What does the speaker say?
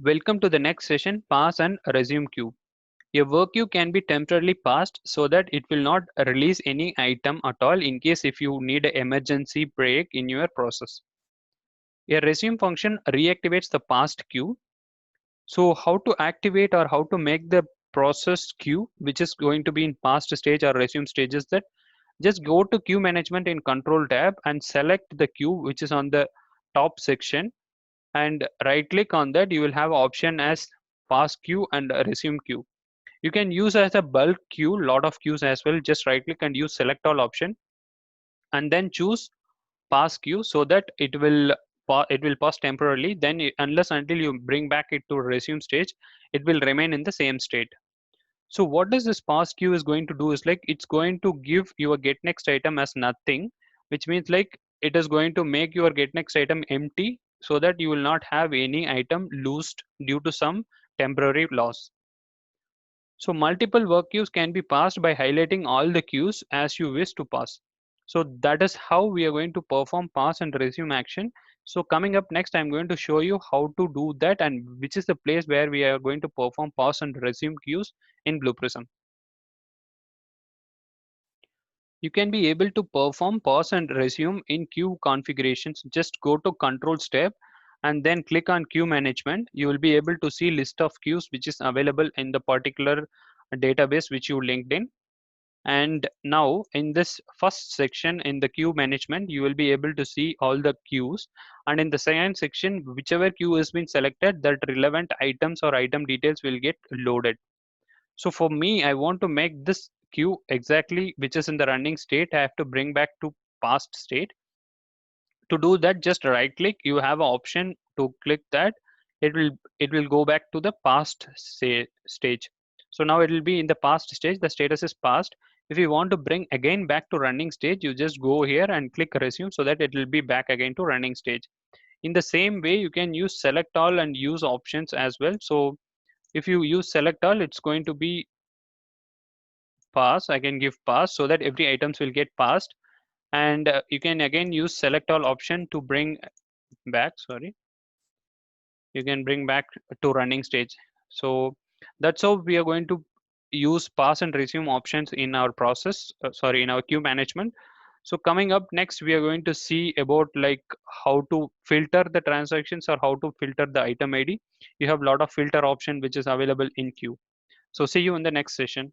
Welcome to the next session, pass and resume queue. A work queue can be temporarily passed so that it will not release any item at all in case if you need an emergency break in your process. A resume function reactivates the passed queue. So how to activate or how to make the process queue, which is going to be in past stage or resume stages, that just go to queue management in control tab and select the queue which is on the top section, and right click on that. You will have option as pass queue and resume queue. You can use as a bulk queue, lot of queues as well. Just right click and use select all option and then choose pass queue, so that it will pause temporarily. Then unless until you bring back it to resume stage, it will remain in the same state. So what does this pass queue is going to do is like it's going to give your get next item as nothing, which means like it is going to make your get next item empty, so that you will not have any item lost due to some temporary loss. So multiple work queues can be passed by highlighting all the queues as you wish to pass. So that is how we are going to perform pass and resume action. So coming up next, I'm going to show you how to do that and which is the place where we are going to perform pass and resume queues in Blue Prism. You can be able to perform pause and resume in queue configurations. Just go to controls tab and then click on queue management. You will be able to see list of queues which is available in the particular database which you linked in. And now in this first section in the queue management, you will be able to see all the queues. And in the second section, whichever queue has been selected, that relevant items or item details will get loaded. So for me, I want to make this queue exactly which is in the running state. I have to bring back to past state. To do that, just right click. You have an option to click that. It will go back to the past stage. So now it will be in the past stage. The status is past. If you want to bring again back to running stage, you just go here and click resume so that it will be back again to running stage. In the same way, you can use select all and use options as well. So if you use select all, it's going to be pass. I can give pass so that every items will get passed. And you can again use select all option to bring back, sorry, you can bring back to running stage. So that's how we are going to use pass and resume options in our process, sorry, in our queue management. So coming up next, we are going to see about like how to filter the transactions or how to filter the item ID. You have a lot of filter option which is available in queue. So see you in the next session.